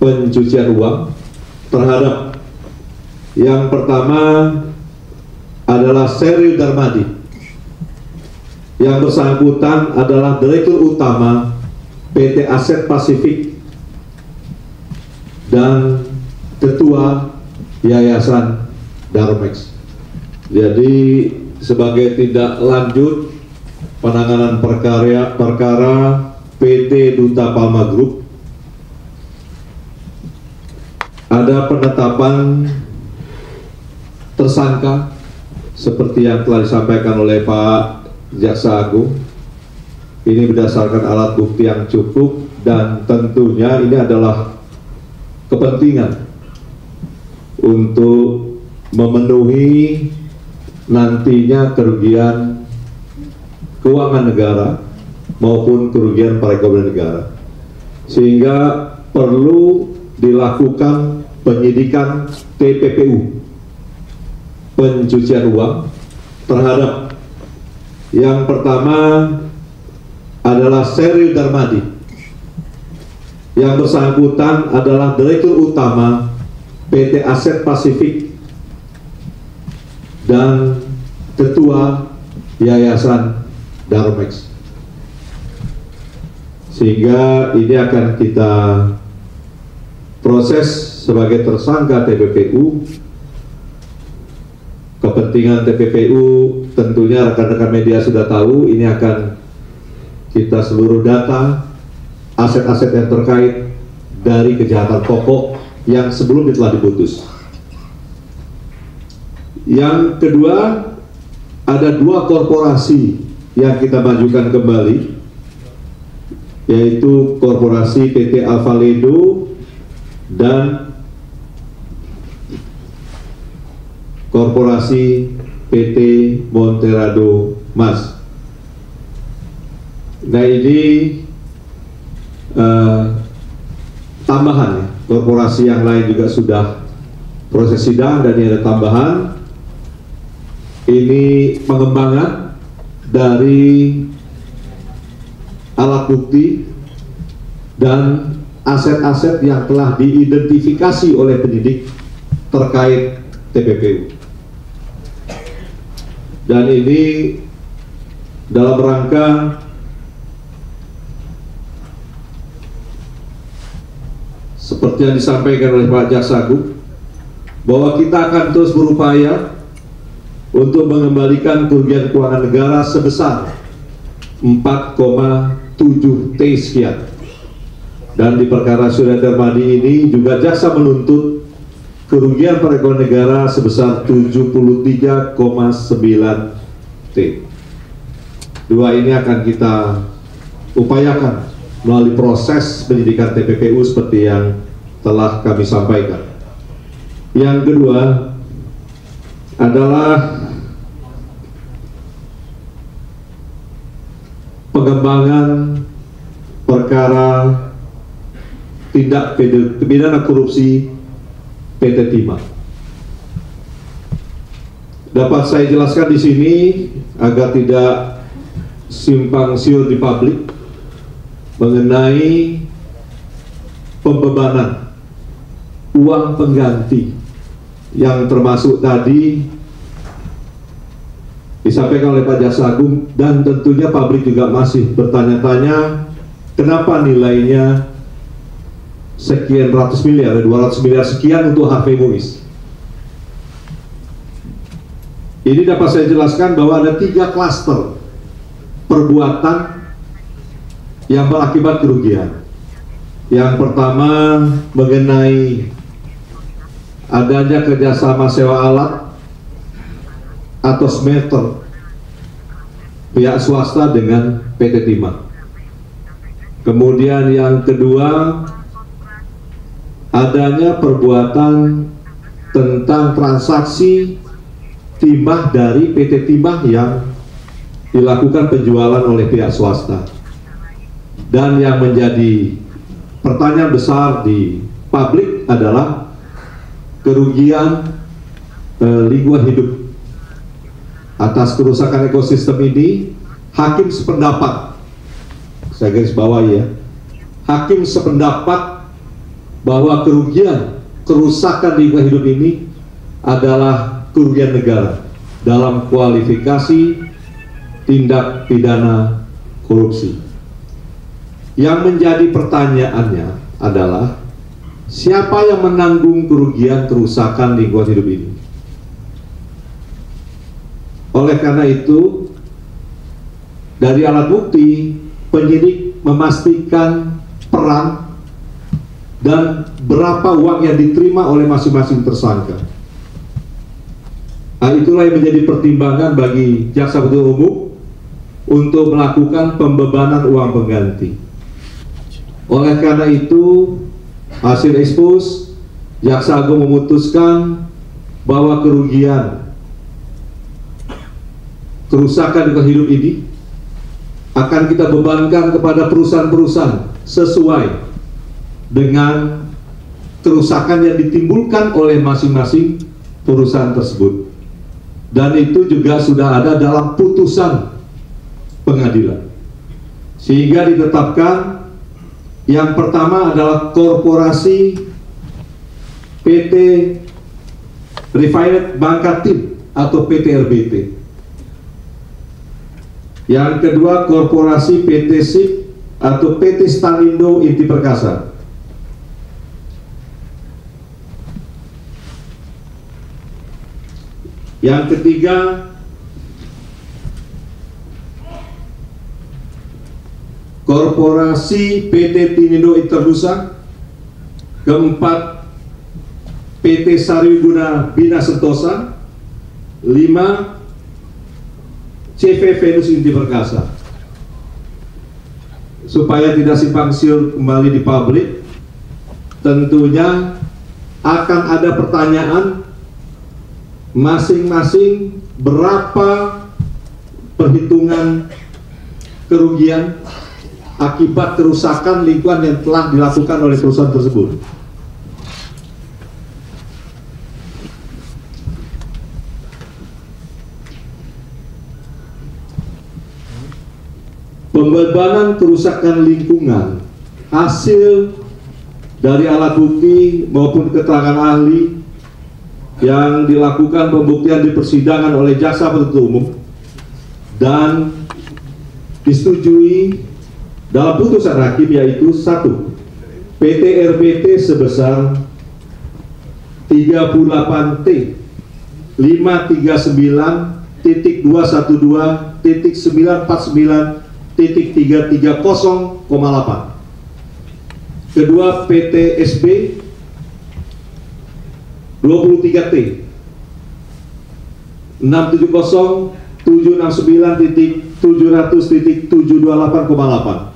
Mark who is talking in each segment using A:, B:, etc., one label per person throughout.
A: pencucian uang terhadap yang pertama adalah Sheryl Darmadi. Yang bersangkutan adalah Direktur Utama PT Aset Pasifik dan Ketua Yayasan Darmex. Jadi sebagai tindak lanjut penanganan perkara PT Duta Palma Group, ada penetapan tersangka seperti yang telah disampaikan oleh Pak Jaksa Agung. Ini berdasarkan alat bukti yang cukup dan tentunya ini adalah kepentingan untuk memenuhi nantinya kerugian keuangan negara maupun kerugian perekonomian negara, sehingga perlu dilakukan penyidikan TPPU pencucian uang terhadap yang pertama adalah Sheryl Darmadi. Yang bersangkutan adalah Direktur Utama PT Aset Pasifik dan Ketua Yayasan Darmex. Sehingga ini akan kita proses sebagai tersangka TPPU. Kepentingan TPPU tentunya rekan-rekan media sudah tahu, ini akan kita seluruh data aset-aset yang terkait dari kejahatan pokok yang sebelumnya telah diputus. Yang kedua, ada dua korporasi yang kita majukan kembali, yaitu korporasi PT Alvaledo dan korporasi PT Monterado Mas. Nah, ini tambahan ya. Korporasi yang lain juga sudah proses sidang dan ini ada tambahan. Ini pengembangan dari alat bukti dan aset-aset yang telah diidentifikasi oleh penyidik terkait TPPU. Dan ini dalam rangka seperti yang disampaikan oleh Pak Jaksa Agung, bahwa kita akan terus berupaya untuk mengembalikan kerugian keuangan negara sebesar 4,7 T sekian. Dan di perkara Sheryl Darmadi ini juga jaksa menuntut kerugian perekonomian negara sebesar 73,9 T. Dua ini akan kita upayakan melalui proses penyidikan TPPU seperti yang telah kami sampaikan. Yang kedua adalah pengembangan perkara tindak pidana korupsi PT Timah. Dapat saya jelaskan di sini agar tidak simpang siur di publik mengenai pembebanan uang pengganti yang termasuk tadi disampaikan oleh Pak Jaksa Agung, dan tentunya publik juga masih bertanya-tanya kenapa nilainya sekian ratus miliar, 200 miliar sekian untuk Harvey Muiz. Ini dapat saya jelaskan bahwa ada 3 klaster perbuatan yang berakibat kerugian. Yang pertama mengenai adanya kerjasama sewa alat atau smelter pihak swasta dengan PT Timah. Kemudian yang kedua, adanya perbuatan tentang transaksi timah dari PT Timah yang dilakukan penjualan oleh pihak swasta. Dan yang menjadi pertanyaan besar di publik adalah kerugian lingkungan hidup atas kerusakan ekosistem ini. Hakim sependapat, saya garis bawahi ya, hakim sependapat bahwa kerusakan lingkungan hidup ini adalah kerugian negara dalam kualifikasi tindak pidana korupsi. Yang menjadi pertanyaannya adalah siapa yang menanggung kerugian kerusakan lingkungan hidup ini? Oleh karena itu, dari alat bukti, penyidik memastikan peran dan berapa uang yang diterima oleh masing-masing tersangka. Hal itulah yang menjadi pertimbangan bagi jaksa penuntut umum untuk melakukan pembebanan uang pengganti. Oleh karena itu, hasil ekspos, Jaksa Agung memutuskan bahwa kerusakan lingkungan hidup ini akan kita bebankan kepada perusahaan-perusahaan sesuai dengan kerusakan yang ditimbulkan oleh masing-masing perusahaan tersebut. Dan itu juga sudah ada dalam putusan pengadilan. Sehingga ditetapkan yang pertama adalah korporasi PT Refinet Bangka Tim atau PT RBT. Yang kedua korporasi PT SIP atau PT Stanindo Inti Perkasa. Yang ketiga korporasi PT Tinindo Internusa. Keempat PT Sariguna Bina Sentosa. 5 CV Venus Inti Perkasa. Supaya tidak simpang siur kembali di publik, tentunya akan ada pertanyaan masing-masing berapa perhitungan kerugian akibat kerusakan lingkungan yang telah dilakukan oleh perusahaan tersebut. Pembebanan kerusakan lingkungan hasil dari alat bukti maupun keterangan ahli yang dilakukan pembuktian di persidangan oleh jaksa penuntut umum dan disetujui dalam putusan hakim, yaitu 1. PT RBT sebesar 38T 539.949.330,8. Kedua PT SB 23T 670.769.700.728,8.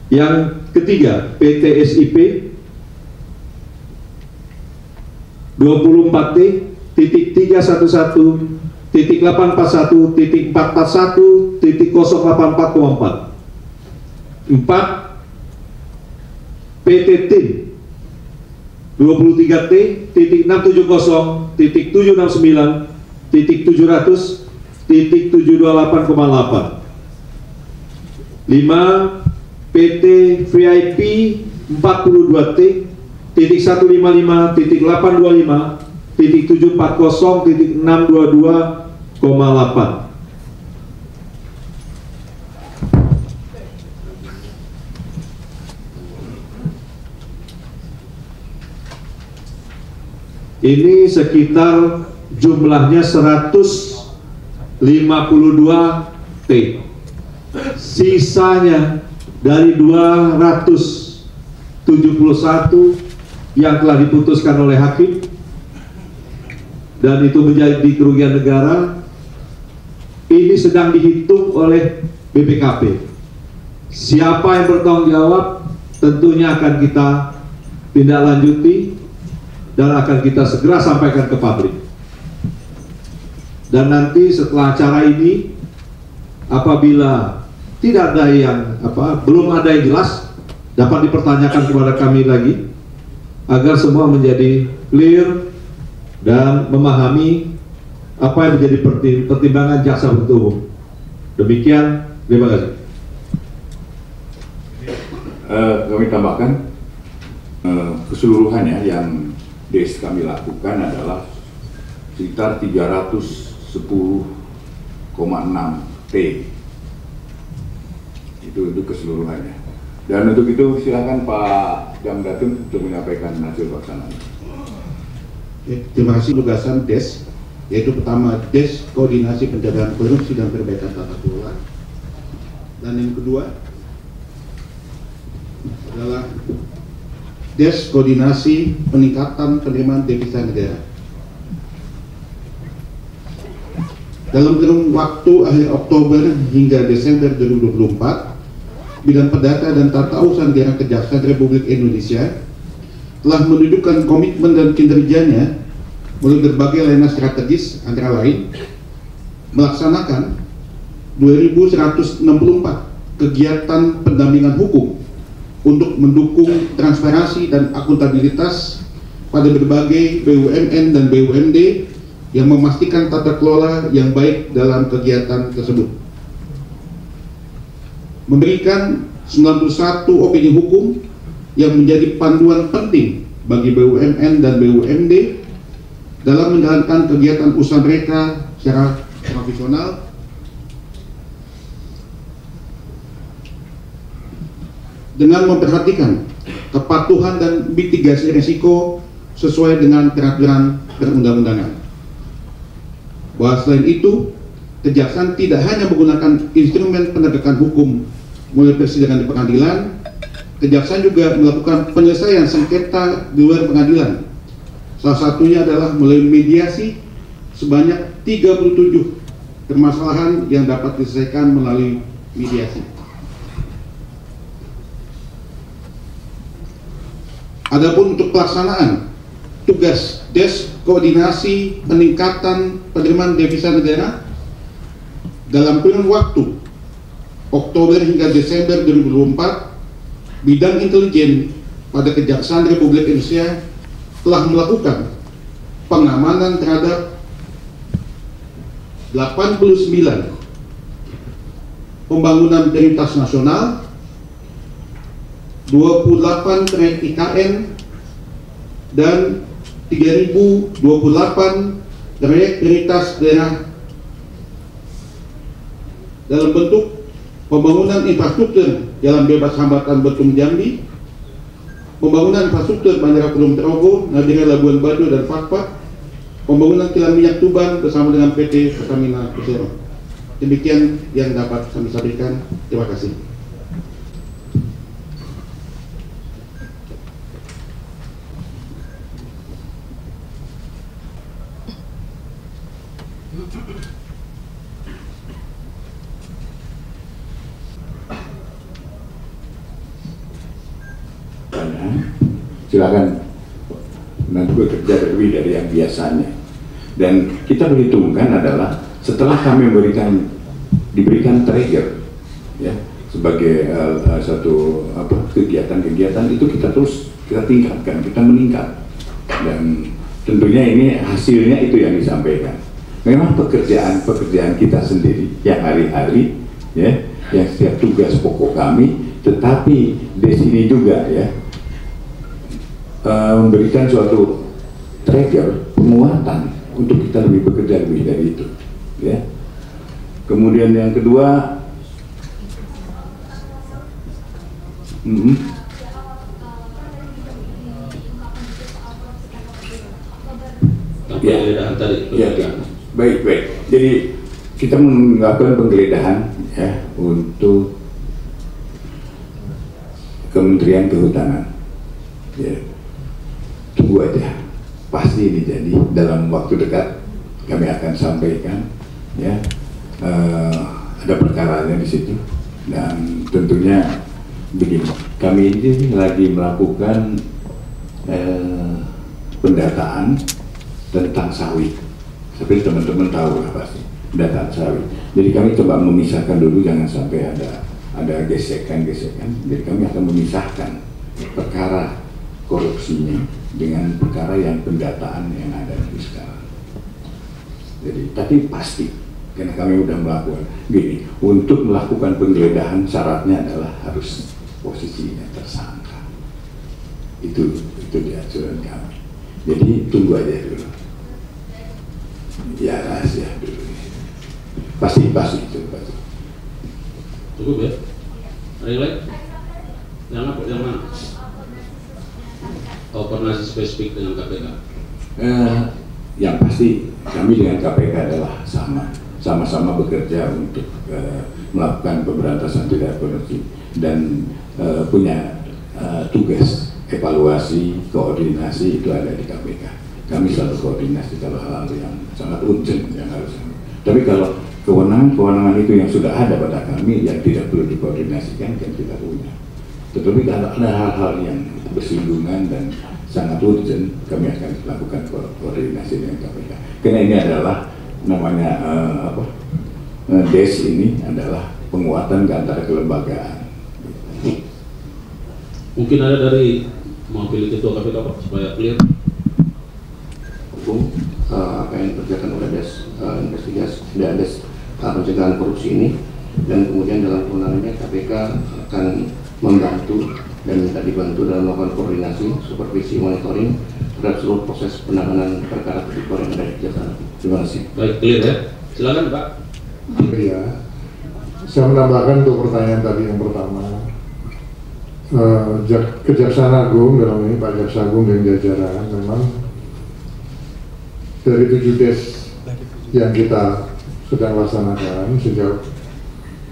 A: Yang ketiga PT SIP 24T titik 311.841.441.084,4. 4 PT TIM 23T titik 670.700.728,8. 5 PT VIP 42T titik 155.740.622,8. Ini sekitar jumlahnya 152T. Sisanya dari 271 yang telah diputuskan oleh hakim dan itu menjadi kerugian negara, ini sedang dihitung oleh BPKP. Siapa yang bertanggung jawab tentunya akan kita tindak lanjuti dan akan kita segera sampaikan ke publik. Dan nanti setelah acara ini, apabila tidak ada yang belum ada yang jelas, dapat dipertanyakan kepada kami lagi agar semua menjadi clear dan memahami apa yang menjadi pertimbangan jaksa penuntut umum. Demikian, terima kasih.
B: Kami tambahkan Keseluruhannya yang DES kami lakukan adalah sekitar 310,6 T. Itu untuk keseluruhannya. Dan untuk itu silakan Pak Jamdatun untuk menyampaikan hasil pelaksanaan.
C: Terima kasih. Tugasan DES, yaitu pertama DES Koordinasi Pencegahan Korupsi dan Perbaikan Tata Kelola, dan yang kedua adalah DES Koordinasi Peningkatan Penerimaan Devisa Negara. Dalam kurun waktu akhir Oktober hingga Desember 2024, Bidang Perdata dan Tata Usaha Negara Kejaksaan Republik Indonesia telah menunjukkan komitmen dan kinerjanya melalui berbagai layanan strategis, antara lain melaksanakan 2.164 kegiatan pendampingan hukum untuk mendukung transparansi dan akuntabilitas pada berbagai BUMN dan BUMD yang memastikan tata kelola yang baik dalam kegiatan tersebut. Memberikan 91 opini hukum yang menjadi panduan penting bagi BUMN dan BUMD dalam menjalankan kegiatan usaha mereka secara profesional, dengan memperhatikan kepatuhan dan mitigasi risiko sesuai dengan peraturan perundang-undangan. Bahwa selain itu, Kejaksaan tidak hanya menggunakan instrumen penegakan hukum melalui persidangan di pengadilan, Kejaksaan juga melakukan penyelesaian sengketa di luar pengadilan. Salah satunya adalah melalui mediasi sebanyak 37 permasalahan yang dapat diselesaikan melalui mediasi. Adapun untuk pelaksanaan tugas DES Koordinasi Peningkatan Penerimaan Devisa Negara dalam kurun waktu Oktober hingga Desember 2024, Bidang Intelijen pada Kejaksaan Republik Indonesia telah melakukan pengamanan terhadap 89 pembangunan prioritas nasional, 28 proyek IKN, dan 3.028 proyek prioritas daerah dalam bentuk pembangunan infrastruktur jalan bebas hambatan Betung Jambi, pembangunan infrastruktur Bandara Pulau Terogo, Nadira Labuan Bajo dan Fakfak, pembangunan kilang minyak Tuban bersama dengan PT Pertamina Persero. Demikian yang dapat kami sampaikan. Terima kasih.
B: Silakan nanti bekerja lebih dari yang biasanya. Dan kita perhitungkan adalah setelah kami diberikan trigger ya sebagai satu kegiatan-kegiatan itu kita tingkatkan, kita meningkat, dan tentunya ini hasilnya itu yang disampaikan. Memang pekerjaan kita sendiri yang hari-hari ya, yang setiap tugas pokok kami, tetapi di sini juga ya memberikan suatu trigger penguatan untuk kita lebih bekerja lebih dari itu ya. Kemudian yang kedua baik. Jadi kita melakukan penggeledahan ya untuk Kementerian Kehutanan ya. Tunggu aja, pasti ini jadi dalam waktu dekat kami akan sampaikan ya. Ada perkaranya di situ, dan tentunya begini, kami ini lagi melakukan pendataan tentang sawit. Tapi teman-teman tahu lah pasti pendataan sawit. Jadi kami coba memisahkan dulu, jangan sampai ada gesekan-gesekan. Jadi kami akan memisahkan perkara korupsinya dengan perkara yang pendataan yang ada di sekarang. Jadi, tapi pasti karena kami sudah melakukan gini, untuk melakukan penggeledahan syaratnya adalah harus posisinya tersangka. Itu di acuan kami. Jadi tunggu aja dulu. Ya rahasia dulu. Pasti itu pasti.
D: Cukup ya? Ada yang lain? Yang mana? Koordinasi spesifik dengan KPK?
B: Yang pasti kami dengan KPK adalah sama-sama bekerja untuk melakukan pemberantasan tindak korupsi dan punya tugas evaluasi, koordinasi itu ada di KPK. Kami selalu koordinasi kalau hal-hal yang sangat urgent yang harus. Tapi kalau kewenangan itu yang sudah ada pada kami yang tidak perlu dikoordinasikan kan kita punya. Tetapi kalau ada hal-hal yang bersinggungan dan sangat urgent, kami akan lakukan koordinasi dengan KPK. Karena ini adalah namanya DES ini adalah penguatan antara kelembagaan.
D: Mungkin ada dari mewakili ketua KPK Pak supaya clear.
E: Hukum apa yang dikerjakan oleh DES investigasi dan DES pencegahan korupsi ini, dan kemudian dalam kewenangannya KPK akan membantu dan minta dibantu dalam melakukan koordinasi, supervisi, monitoring terhadap seluruh proses penanganan perkara tipikor yang ada di Kejaksaan. Terima kasih.
D: Baik, clear ya. Silakan Pak.
F: Iya, saya menambahkan untuk pertanyaan tadi yang pertama, Kejaksaan Agung dalam ini Pak Jaksa Agung dan jajaran memang dari 7 DES yang kita sedang laksanakan sejak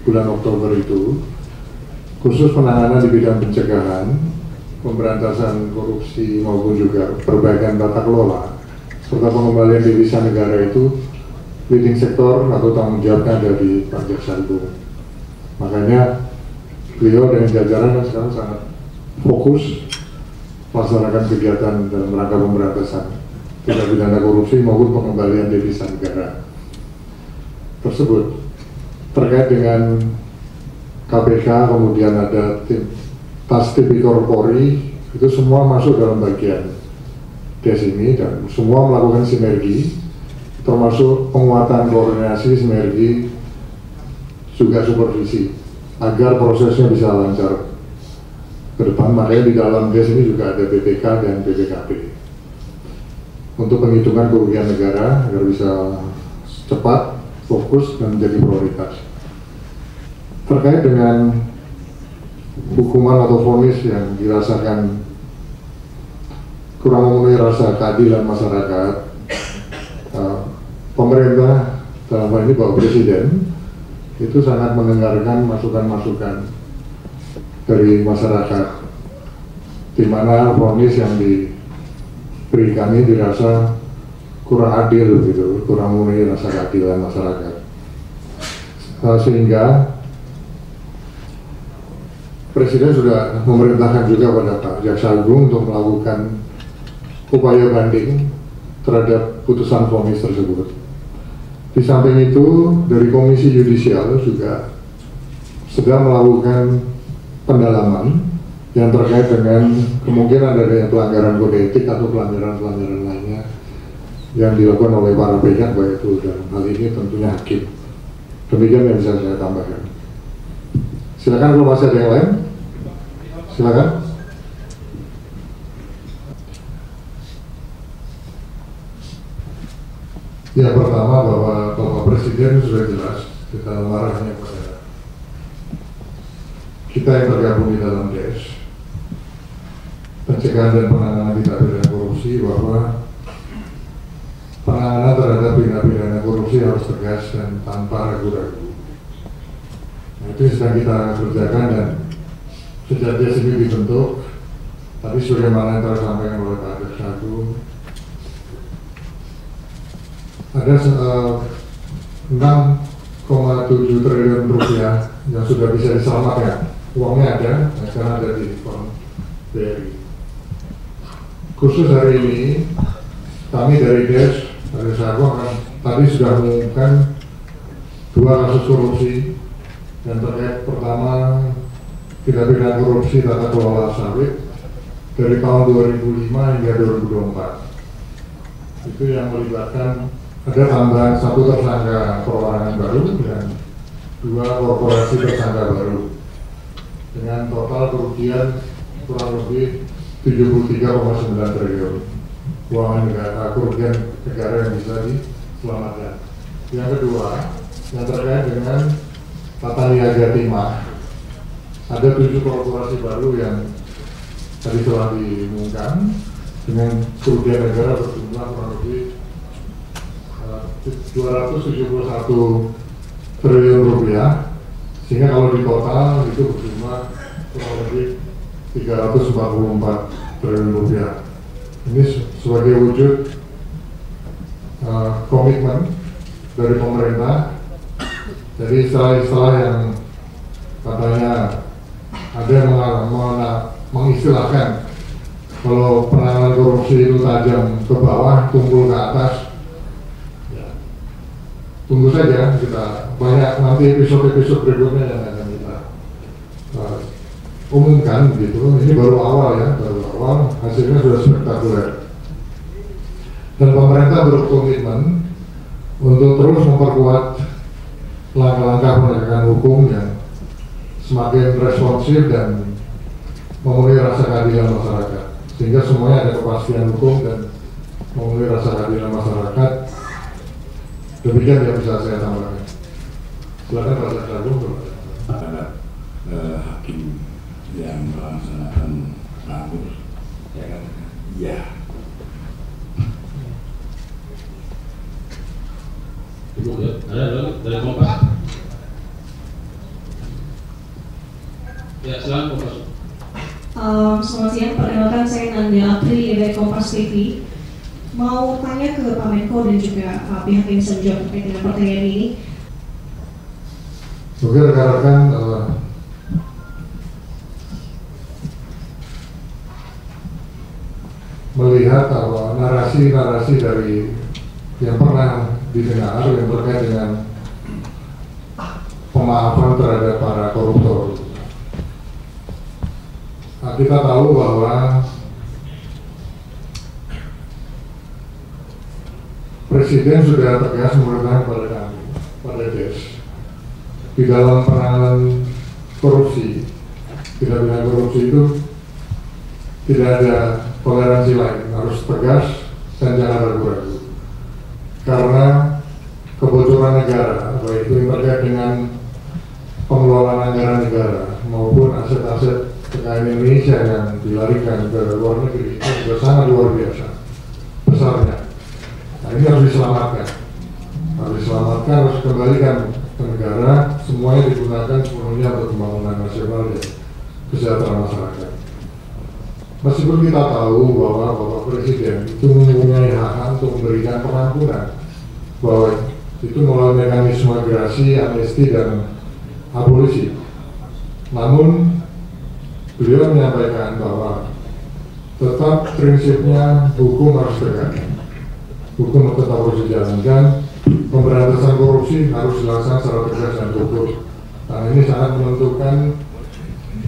F: bulan Oktober itu, khusus penanganan di bidang pencegahan, pemberantasan korupsi maupun juga perbaikan tata kelola serta pengembalian devisa negara itu leading sektor atau tanggung jawabnya ada di Pak Jaksa Agung. Makanya beliau dengan jajaran sekarang sangat fokus melaksanakan kegiatan dalam rangka pemberantasan tindak pidana korupsi maupun pengembalian devisa negara tersebut. Terkait dengan KPK, kemudian ada tim Tas Tipikor Polri, itu semua masuk dalam bagian DES ini dan semua melakukan sinergi, termasuk penguatan koordinasi, sinergi, juga supervisi agar prosesnya bisa lancar ke depan. Makanya di dalam DES ini juga ada BPK dan BPKP untuk penghitungan kerugian negara agar bisa cepat, fokus, dan menjadi prioritas. Terkait dengan hukuman atau vonis yang dirasakan kurang memenuhi rasa keadilan masyarakat, pemerintah dalam hal ini Bapak Presiden itu sangat mendengarkan masukan-masukan dari masyarakat, di mana vonis yang diberi kami dirasa kurang adil gitu, kurang memenuhi rasa keadilan masyarakat, sehingga Presiden sudah memerintahkan juga pada Pak Jaksa Agung untuk melakukan upaya banding terhadap putusan vonis tersebut. Di samping itu, dari Komisi Yudisial juga sedang melakukan pendalaman yang terkait dengan kemungkinan adanya pelanggaran kode etik atau pelanggaran-pelanggaran lainnya yang dilakukan oleh para pihak, baik itu dalam hal ini tentunya hakim. Demikian yang bisa saya tambahkan. Silakan kalau masih ada yang lain. Silakan. Ya, pertama bahwa Bapak Presiden sudah jelas kita marahnya pada kita yang tergabung di dalam DES pencegahan dan penanganan tindak pidana korupsi, bahwa penanganan terhadap tindak pidana korupsi harus tegas dan tanpa ragu-ragu. Nah, itu sedang kita kerjakan, dan sejak DES ini dibentuk, tadi sebagaimana yang telah disampaikan oleh Pak Jaksa Agung, ada 6,7 triliun rupiah yang sudah bisa diselamatkan. Uangnya ada, nah sekarang ada di Bank BRI. Khusus hari ini, kami dari DES, dari Sarwo, tadi sudah mengumumkan 2 kasus korupsi yang terkait. Pertama, tindak pidana korupsi tata kelola sawit dari tahun 2005 hingga 2024. Itu yang melibatkan ada tambahan 1 tersangka perorangan baru dan 2 korporasi tersangka baru dengan total kerugian kurang lebih 73,9 triliun keuangan negara, kerugian negara yang bisa diselamatkan. Yang kedua, yang terkait dengan tata niaga timah, ada 7 korporasi baru yang tadi telah diumumkan dengan kerugian negara berjumlah kurang lebih 271 triliun rupiah, sehingga kalau di total itu berjumlah kurang lebih 344 triliun rupiah. Ini sebagai wujud komitmen dari pemerintah. Jadi istilah-istilah yang katanya ada yang mengistilahkan kalau penanganan korupsi itu tajam ke bawah, tumpul ke atas. Tunggu saja, kita banyak nanti episode-episode berikutnya yang akan kita umumkan gitu. Ini baru awal ya, baru awal, hasilnya sudah spektakuler. Dan pemerintah berkomitmen untuk terus memperkuat langkah-langkah penegakan hukum yang semakin responsif dan memenuhi rasa keadilan masyarakat, sehingga semuanya ada kepastian hukum dan memenuhi rasa keadilan masyarakat. Demikian yang bisa saya tambahkan. Silakan Pak Jaksa.
B: Terhadap hakim yang melaksanakan bagus, ya kan? Ya.
D: Ibu, ya, ada lagi dari Kompas. Ya, silakan Kompas.
G: Selamat siang, perkenalkan saya Nanda Apri dari Kompas TV. Mau tanya ke Pak Menko dan juga pihak yang bisa menjawab terkait dengan pertanyaan ini.
F: Oke, rekan-rekan, melihat narasi-narasi dari yang pernah didengar yang terkait dengan pemaafan terhadap para koruptor. Nah, kita tahu bahwa Presiden sudah tegas memerintahkan kepada kami, pada DES, di dalam penanganan korupsi, tidak pidana korupsi itu tidak ada toleransi lain, harus tegas dan jangan ragu-ragu. Karena kebocoran negara, baik itu terkait dengan pengelolaan anggaran negara maupun aset-aset kekayaan Indonesia yang dilarikan ke luar negeri, itu sudah sangat luar biasa besarnya. Nah, ini harus diselamatkan, harus kembalikan ke negara, semuanya digunakan sepenuhnya untuk pembangunan nasional dan kesejahteraan masyarakat. Meskipun kita tahu bahwa Bapak Presiden itu mempunyai hak untuk memberikan pengampunan, bahwa itu melalui mekanisme gerasi, amnesti, dan abolisi. Namun beliau menyampaikan bahwa tetap prinsipnya hukum harus tegak. Hukum tetap harus dijalankan, pemberantasan korupsi harus dilaksanakan secara tegas dan terukur. Nah, ini sangat menentukan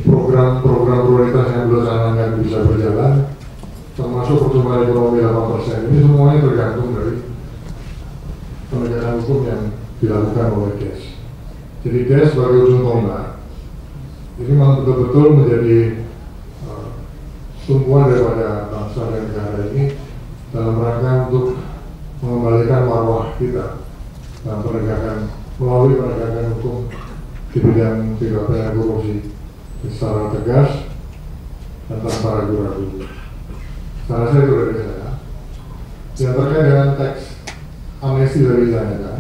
F: program-program prioritas yang beliau canangkan bisa berjalan, termasuk pertumbuhan ekonomi 8%. Ini semuanya tergantung dari penegakan hukum yang dilakukan oleh DES. Jadi DES sebagai ujung tombak ini memang betul-betul menjadi tumpuan daripada bangsa dan negara ini dalam rangka untuk mengembalikan marwah kita dalam melalui penegakan hukum di bidang tindak pidana korupsi secara tegas dan tanpa ragu-ragu. Salah saya itu dari saya. Yang terkait dengan teks amnesti dari saya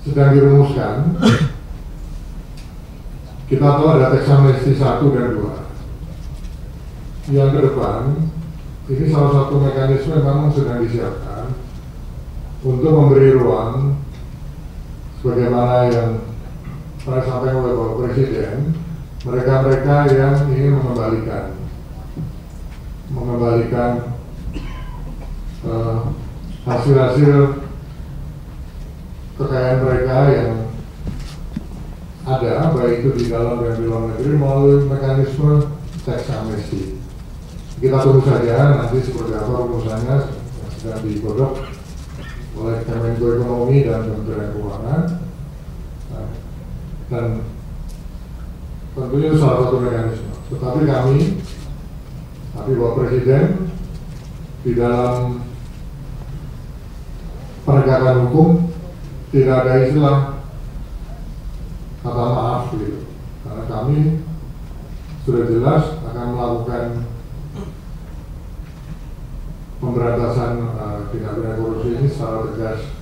F: sedang dirumuskan. Kita tahu ada teks amnesti 1 dan 2. Yang ke depan, ini salah satu mekanisme yang memang sedang disiapkan untuk memberi ruang sebagaimana yang telah disampaikan oleh Bapak Presiden, mereka-mereka yang ingin mengembalikan hasil-hasil kekayaan mereka yang ada, baik itu di dalam dan di luar negeri, melalui mekanisme teks amnesti. Kita tunggu saja nanti seperti apa rumusannya yang sedang digodok oleh Kemenko Ekonomi dan Kementerian Keuangan. Nah, dan tentunya salah satu mekanisme. Tetapi kami Tapi Bapak Presiden di dalam penegakan hukum tidak ada istilah kata maaf gitu. Karena kami sudah jelas akan melakukan pemberantasan tindak pidana korupsi ini secara tegas